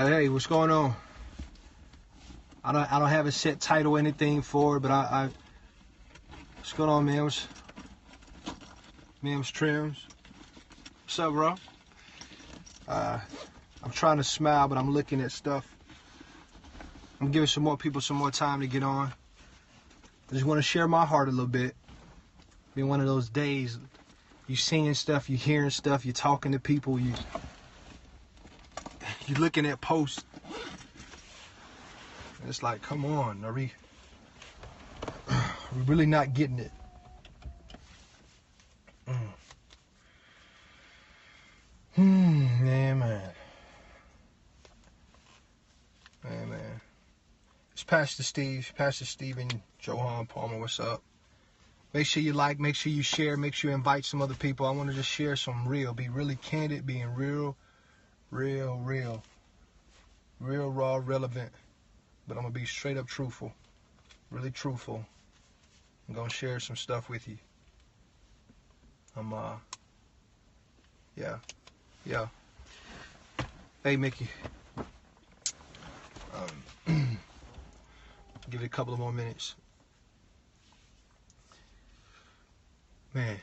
Hey, what's going on? I don't have a set title or anything for it, but what's going on, man? What's Trims? What's up, bro? I'm trying to smile, but I'm looking at stuff. I'm giving some more people some more time to get on. I just want to share my heart a little bit. Been one of those days, you seeing stuff, you hearing stuff, you talking to people, you looking at posts. And it's like, come on, are we really not getting it? Man. It's Pastor Stephen, Johan Palmer, what's up? Make sure you like, make sure you share, make sure you invite some other people. I want to just share some real, be really candid, being real, raw, relevant. But I'm going to be straight up truthful, really truthful. I'm going to share some stuff with you. Yeah. Hey, Mickey. Give it a couple of more minutes. Man.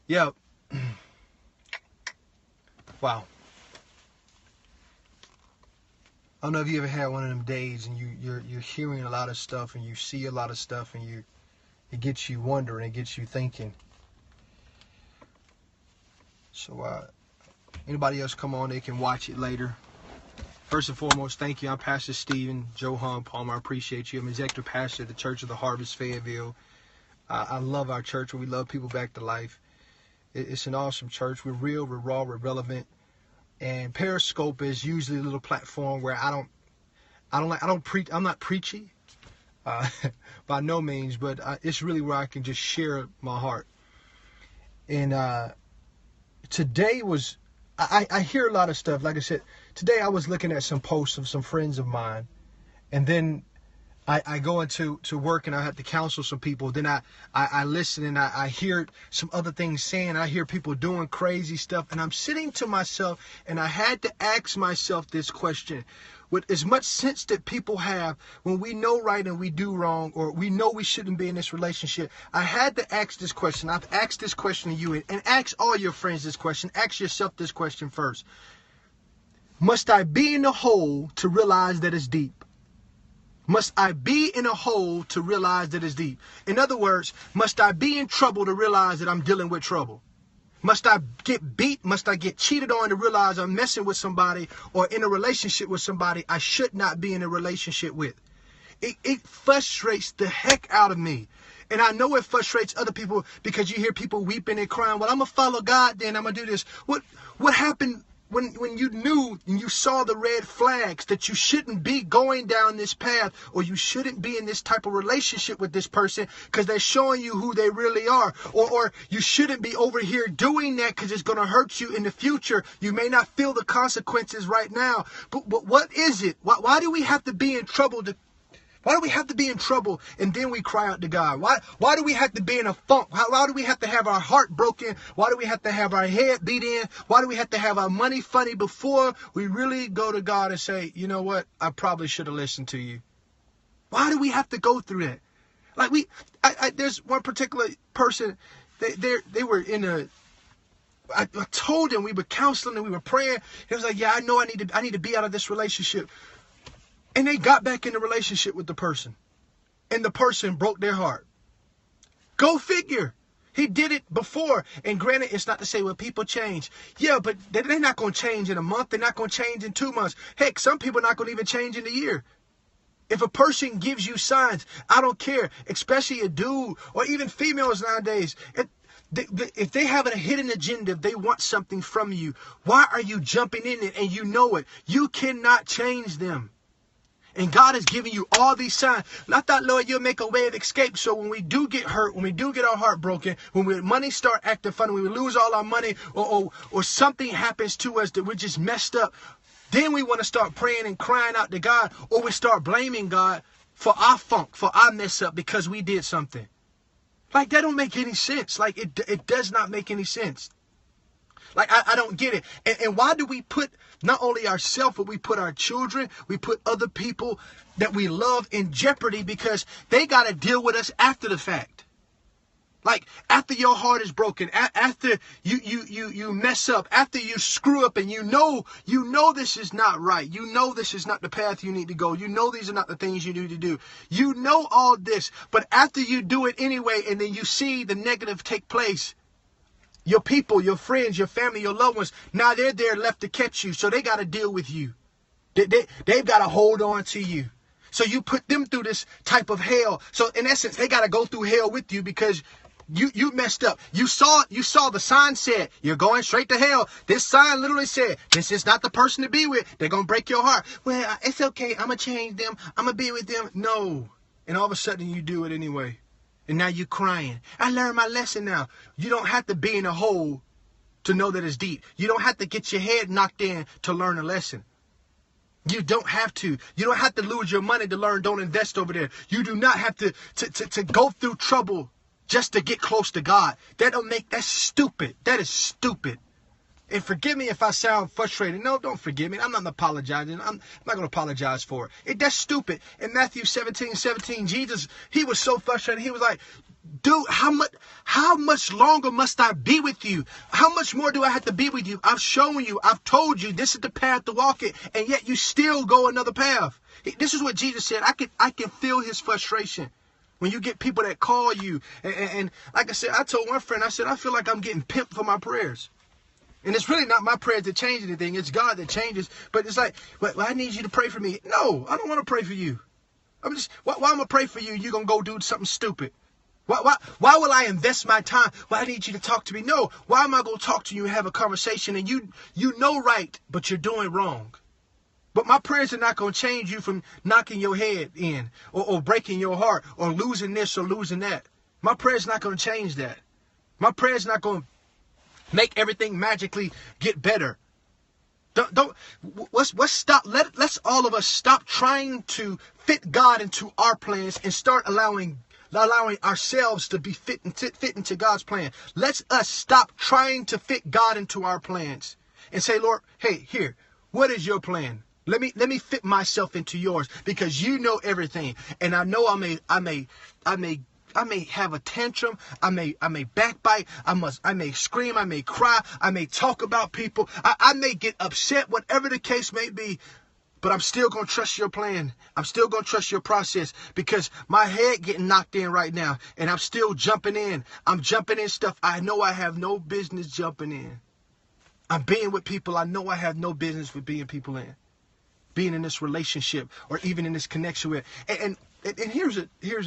Yeah. Wow. I don't know if you ever had one of them days and you're hearing a lot of stuff and you see a lot of stuff and it gets you wondering, it gets you thinking. So anybody else come on, they can watch it later. First and foremost, thank you. I'm Pastor Stephen, Johan Palmer. I appreciate you. I'm executive pastor at the Church of the Harvest, Fayetteville. I love our church where we love people back to life. It's an awesome church. We're real, we're raw, we're relevant. And Periscope is usually a little platform where I'm not preachy by no means, but it's really where I can just share my heart. And today was, I hear a lot of stuff. Like I said, today I was looking at some posts of some friends of mine, and then I go into work and I have to counsel some people. Then I listen and I hear some other things saying. I hear people doing crazy stuff, and I'm sitting to myself, and I had to ask myself this question. With as much sense that people have when we know right and we do wrong, or we know we shouldn't be in this relationship, I had to ask this question. I've asked this question to you, and ask all your friends this question. Ask yourself this question first. Must I be in a hole to realize that it's deep? Must I be in a hole to realize that it's deep? In other words, must I be in trouble to realize that I'm dealing with trouble? Must I get beat? Must I get cheated on to realize I'm messing with somebody or in a relationship with somebody I should not be in a relationship with? It frustrates the heck out of me. And I know it frustrates other people because you hear people weeping and crying. Well, I'm going to follow God, then I'm going to do this. What happened when you knew and you saw the red flags that you shouldn't be going down this path, or you shouldn't be in this type of relationship with this person because they're showing you who they really are, or you shouldn't be over here doing that because it's going to hurt you in the future. You may not feel the consequences right now, but what is it? Why do we have to be in trouble Why do we have to be in trouble and then we cry out to God? Why do we have to be in a funk? Why do we have to have our heart broken? Why do we have to have our head beat in? Why do we have to have our money funny before we really go to God and say, you know what? I probably should have listened to you. Why do we have to go through that? Like there's one particular person, they were in a, I told them, we were counseling and we were praying. He was like, yeah, I know I need to be out of this relationship. And they got back in the relationship with the person. And the person broke their heart. Go figure. He did it before. And granted, it's not to say, well, people change. Yeah, but they're not going to change in a month. They're not going to change in 2 months. Heck, some people are not going to even change in a year. If a person gives you signs, I don't care, especially a dude or even females nowadays. If they have a hidden agenda, if they want something from you, why are you jumping in it and you know it? You cannot change them. And God has given you all these signs. And I thought, Lord, you'll make a way of escape. So when we do get hurt, when we do get our heart broken, when money start acting funny, when we lose all our money, or something happens to us that we're just messed up, then we want to start praying and crying out to God, or we start blaming God for our funk, for our mess up because we did something. Like, that don't make any sense. Like, it does not make any sense. Like, I don't get it. And why do we put not only ourselves, but we put our children, we put other people that we love in jeopardy because they got to deal with us after the fact. Like, after your heart is broken, after you mess up, after you screw up and you know this is not right. You know this is not the path you need to go. You know these are not the things you need to do. You know all this, but after you do it anyway and then you see the negative take place, your people, your friends, your family, your loved ones, now they're there left to catch you. So they got to deal with you. They've got to hold on to you. So you put them through this type of hell. So in essence, they got to go through hell with you because you messed up. You saw the sign said, you're going straight to hell. This sign literally said, this is not the person to be with. They're going to break your heart. Well, it's okay. I'm going to change them. I'm going to be with them. No. And all of a sudden you do it anyway. And now you're crying. I learned my lesson now. You don't have to be in a hole to know that it's deep. You don't have to get your head knocked in to learn a lesson. You don't have to. You don't have to lose your money to learn don't invest over there. You do not have to go through trouble just to get close to God. That's stupid. That is stupid. And forgive me if I sound frustrated. No, don't forgive me. I'm not apologizing. I'm not going to apologize for it. That's stupid. In Matthew 17:17, Jesus, he was so frustrated. He was like, dude, how much longer must I be with you? How much more do I have to be with you? I've shown you. I've told you this is the path to walk it. And yet you still go another path. This is what Jesus said. I can feel his frustration. When you get people that call you. And like I said, I told one friend, I said, I feel like I'm getting pimped for my prayers. And it's really not my prayers that change anything. It's God that changes. But it's like, well, I need you to pray for me. No, I don't want to pray for you. Why I'm going to pray for you? You're going to go do something stupid. Why will I invest my time? Well, I need you to talk to me. No, why am I going to talk to you and have a conversation and you know right, but you're doing wrong? But my prayers are not going to change you from knocking your head in or breaking your heart or losing this or losing that. My prayer's not going to change that. My prayer's not going to make everything magically get better. Let's stop. Let's all of us stop trying to fit God into our plans and start allowing ourselves to be fit into God's plan. Let's us stop trying to fit God into our plans and say, Lord, hey, here, what is your plan? Let me fit myself into yours because you know everything. And I know I may have a tantrum. I may backbite. I may scream. I may cry. I may talk about people. I may get upset, whatever the case may be. But I'm still going to trust your plan. I'm still going to trust your process because my head getting knocked in right now. And I'm still jumping in. I'm jumping in stuff I know I have no business jumping in. I'm being with people I know I have no business with being people in. Being in this relationship or even in this connection with. And here's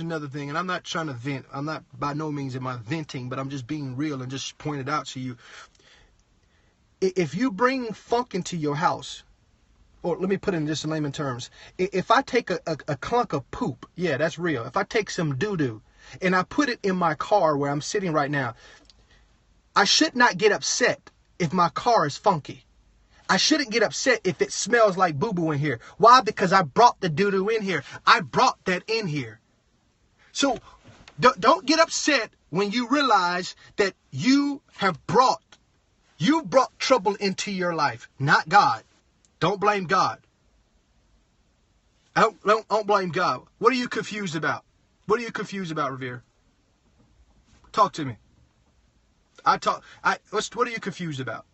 another thing, and I'm not trying to vent. I'm not, by no means am I venting, but I'm just being real and just point it out to you. If you bring funk into your house, or let me put it in just layman terms. If I take a clunk of poop, yeah, that's real. If I take some doo-doo and I put it in my car where I'm sitting right now, I should not get upset if my car is funky. I shouldn't get upset if it smells like boo-boo in here. Why? Because I brought the doo-doo in here. I brought that in here. So don't get upset when you realize that you brought trouble into your life, not God. Don't blame God. Don't blame God. What are you confused about? What are you confused about, Revere? Talk to me. What are you confused about?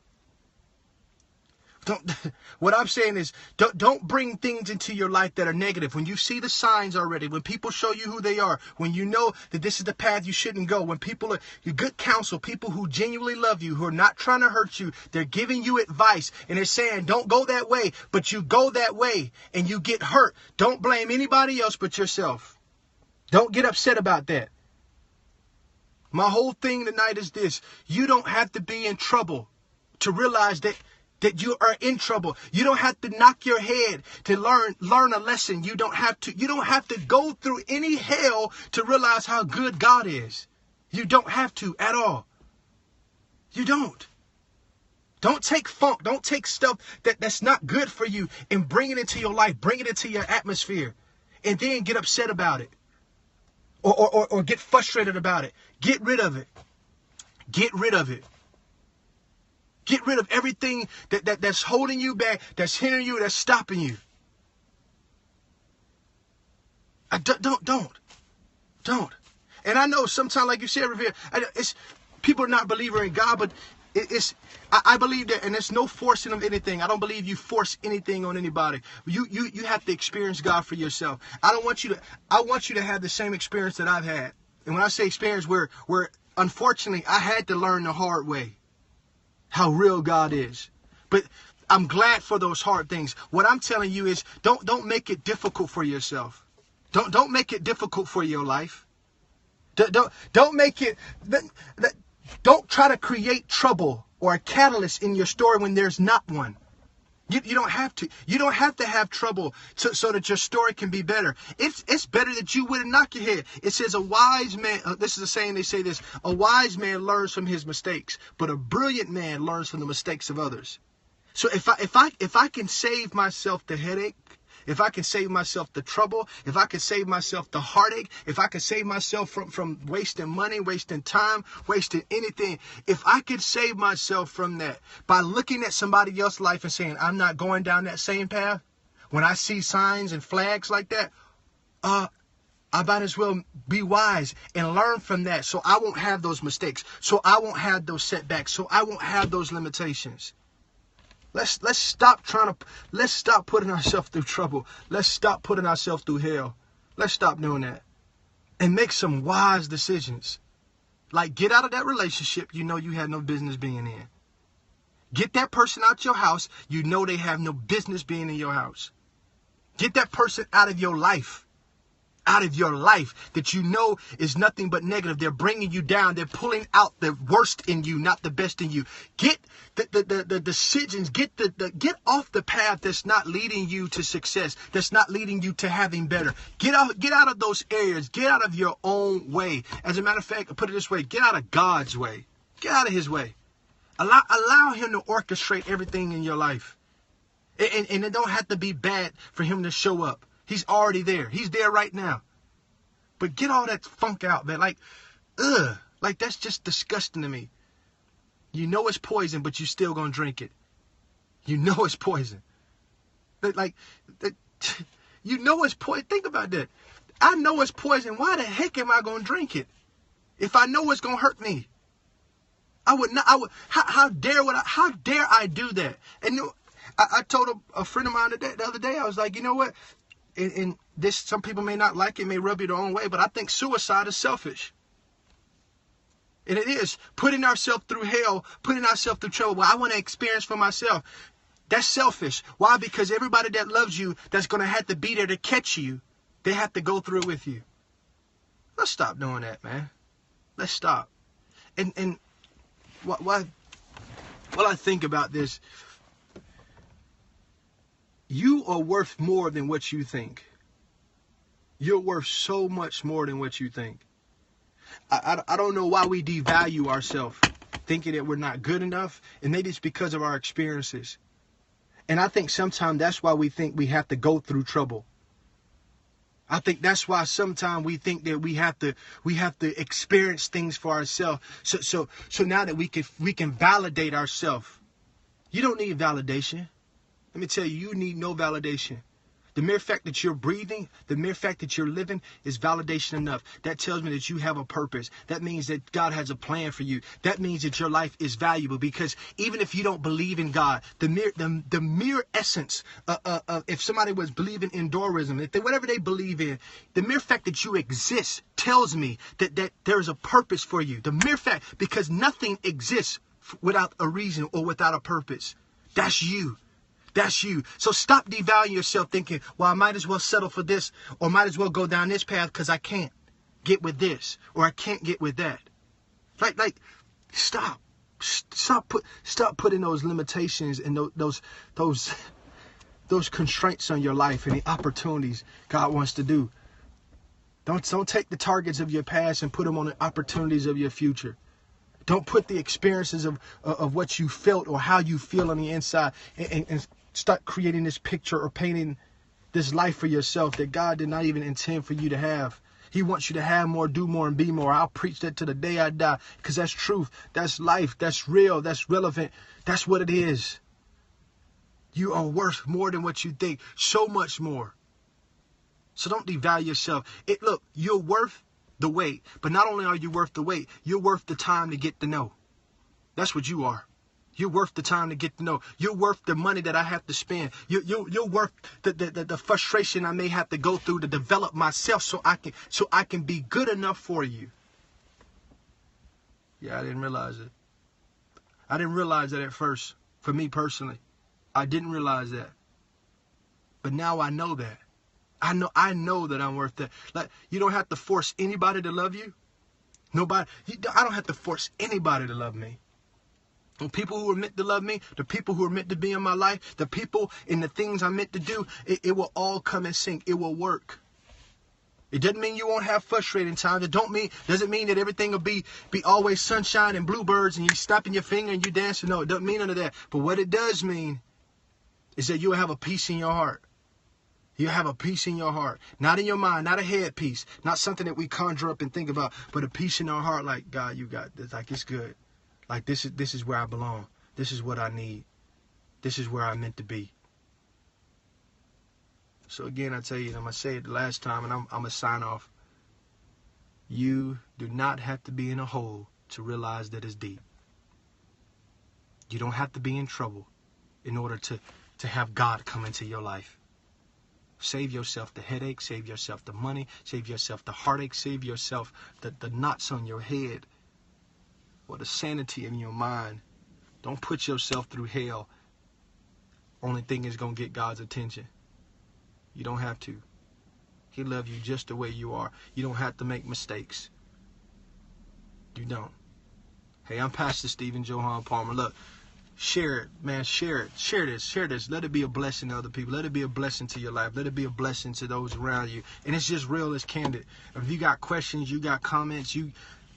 What I'm saying is, don't bring things into your life that are negative. When you see the signs already, when people show you who they are, when you know that this is the path you shouldn't go, when people are your good counsel, people who genuinely love you, who are not trying to hurt you, they're giving you advice and they're saying, don't go that way, but you go that way and you get hurt. Don't blame anybody else but yourself. Don't get upset about that. My whole thing tonight is this: you don't have to be in trouble to realize that you are in trouble. You don't have to knock your head to learn a lesson. You don't have to go through any hell to realize how good God is. You don't have to at all. You don't. Don't take funk. Don't take stuff that's not good for you and bring it into your life. Bring it into your atmosphere and then get upset about it or get frustrated about it. Get rid of it. Get rid of it. Get rid of everything that's holding you back, that's hindering you, that's stopping you. Don't. And I know sometimes, like you said, Revere, it's people are not believers in God, but I believe that, and there's no forcing of anything. I don't believe you force anything on anybody. You have to experience God for yourself. I want you to have the same experience that I've had. And when I say experience, where unfortunately I had to learn the hard way how real God is. But I'm glad for those hard things. What I'm telling you is don't make it difficult for yourself. Don't make it difficult for your life. Don't make it. Don't try to create trouble or a catalyst in your story when there's not one. You don't have to. You don't have to have trouble so that your story can be better. It's better that you wouldn't knock your head. It says a wise man, this is a saying, they say this, a wise man learns from his mistakes, but a brilliant man learns from the mistakes of others. So if I can save myself the headache, if I can save myself the trouble, if I can save myself the heartache, if I can save myself from wasting money, wasting time, wasting anything, if I could save myself from that by looking at somebody else's life and saying, I'm not going down that same path, when I see signs and flags like that, I might as well be wise and learn from that so I won't have those mistakes, so I won't have those setbacks, so I won't have those limitations. Let's stop putting ourselves through trouble. Let's stop putting ourselves through hell. Let's stop doing that. And make some wise decisions. Like get out of that relationship you know you had no business being in. Get that person out your house you know they have no business being in your house. Get that person out of your life. Out of your life that you know is nothing but negative. They're bringing you down. They're pulling out the worst in you, not the best in you. Get the decisions. Get off the path that's not leading you to success. That's not leading you to having better. Get out of those areas. Get out of your own way. As a matter of fact, put it this way: get out of God's way. Get out of His way. Allow Him to orchestrate everything in your life. And it don't have to be bad for Him to show up. He's already there. He's there right now. But get all that funk out, man. Like that's just disgusting to me. You know it's poison, but you still gonna drink it. You know it's poison. You know it's poison. Think about that. I know it's poison. Why the heck am I gonna drink it? If I know it's gonna hurt me, I would not. How dare I do that? And I told a friend of mine the other day. I was like, you know what? And this, some people may not like it, may rub you the wrong way, but I think suicide is selfish. And it is. Putting ourselves through hell, putting ourselves through trouble. Well, I want to experience for myself. That's selfish. Why? Because everybody that loves you, that's going to have to be there to catch you, they have to go through it with you. Let's stop doing that, man. Let's stop. And what I think about this, you are worth more than what you think. You're worth so much more than what you think. I don't know why we devalue ourselves, thinking that we're not good enough, and maybe it's because of our experiences. And I think sometimes that's why we think we have to go through trouble. I think that's why sometimes we think that we have to experience things for ourselves. So now that we can validate ourselves. You don't need validation. Let me tell you, you need no validation. The mere fact that you're breathing, the mere fact that you're living is validation enough. That tells me that you have a purpose. That means that God has a plan for you. That means that your life is valuable, because even if you don't believe in God, the mere essence of if somebody was believing in Hinduism, whatever they believe in, the mere fact that you exist tells me that there's a purpose for you. The mere fact, because nothing exists without a reason or without a purpose. That's you. That's you. So stop devaluing yourself thinking, well, I might as well settle for this, or might as well go down this path because I can't get with this, or I can't get with that. Like, stop putting those limitations and those constraints on your life and the opportunities God wants to do. Don't take the targets of your past and put them on the opportunities of your future. Don't put the experiences of what you felt or how you feel on the inside and start creating this picture or painting this life for yourself that God did not even intend for you to have. He wants you to have more, do more, and be more. I'll preach that to the day I die, because that's truth. That's life. That's real. That's relevant. That's what it is. You are worth more than what you think. So much more. So don't devalue yourself. Look, you're worth the wait. But not only are you worth the wait, you're worth the time to get to know. That's what you are. You're worth the time to get to know. You're worth the money that I have to spend. You're worth the frustration I may have to go through to develop myself so I can be good enough for you. Yeah, I didn't realize it. I didn't realize that at first. For me personally, I didn't realize that. But now I know that. I know that I'm worth that. Like, you don't have to force anybody to love you. Nobody. I don't have to force anybody to love me. The people who are meant to love me, the people who are meant to be in my life, the people and the things I'm meant to do, it will all come in sync. It will work. It doesn't mean you won't have frustrating times. It doesn't mean that everything will be always sunshine and bluebirds and you snapping your finger and you dancing. No, it doesn't mean none of that. But what it does mean is that you'll have a peace in your heart. You have a peace in your heart, not in your mind, not a head peace, not something that we conjure up and think about, but a peace in our heart. Like, God, you got this. Like, it's good. Like, this is where I belong. This is what I need. This is where I'm meant to be. So again, I tell you, and I'm going to say it the last time, and I'm going to sign off. You do not have to be in a hole to realize that it's deep. You don't have to be in trouble in order to have God come into your life. Save yourself the headache, save yourself the money, save yourself the heartache, save yourself the knots on your head or the sanity in your mind. Don't put yourself through hell. Only thing is going to get God's attention. You don't have to. He loves you just the way you are. You don't have to make mistakes. You don't. Hey, I'm Pastor Stephen Johan Palmer. Look, share it, man. Share it. Share this. Let it be a blessing to other people. Let it be a blessing to your life. Let it be a blessing to those around you. And it's just real, it's candid. If you got questions, you got comments,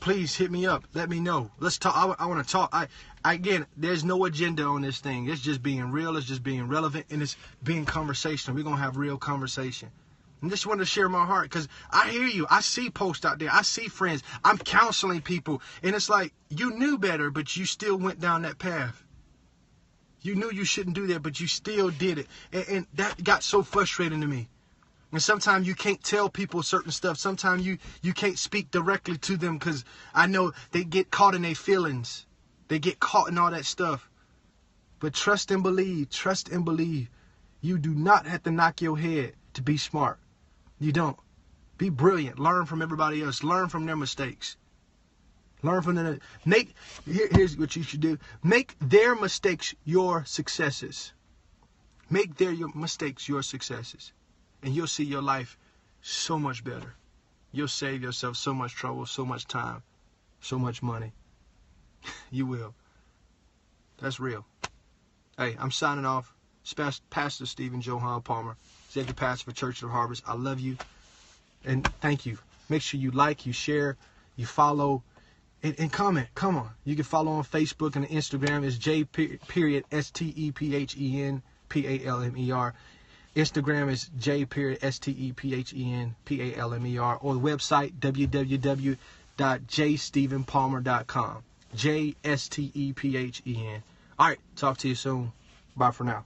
please hit me up. Let me know. Let's talk. I want to talk. Again, there's no agenda on this thing. It's just being real. It's just being relevant. And it's being conversational. We're going to have real conversation. I just want to share my heart because I hear you. I see posts out there. I see friends. I'm counseling people. And it's like, you knew better, but you still went down that path. You knew you shouldn't do that, but you still did it. And that got so frustrating to me. And sometimes you can't tell people certain stuff. Sometimes you can't speak directly to them because I know they get caught in their feelings. They get caught in all that stuff. But trust and believe. Trust and believe. You do not have to knock your head to be smart. You don't. Be brilliant. Learn from everybody else. Learn from their mistakes. Learn from them. Here's what you should do. Make their mistakes your successes. Make their mistakes your successes. And you'll see your life so much better. You'll save yourself so much trouble, so much time, so much money. You will. That's real. Hey, I'm signing off. It's Pastor Stephen Johan Palmer, Executive Pastor for Church of the Harvest. I love you. And thank you. Make sure you like, you share, you follow, and comment. Come on. You can follow on Facebook and Instagram. It's J.Stephen Palmer. Instagram is J.Stephen Palmer, or the website www.jstephenpalmer.com. JSTEPHEN. All right, talk to you soon. Bye for now.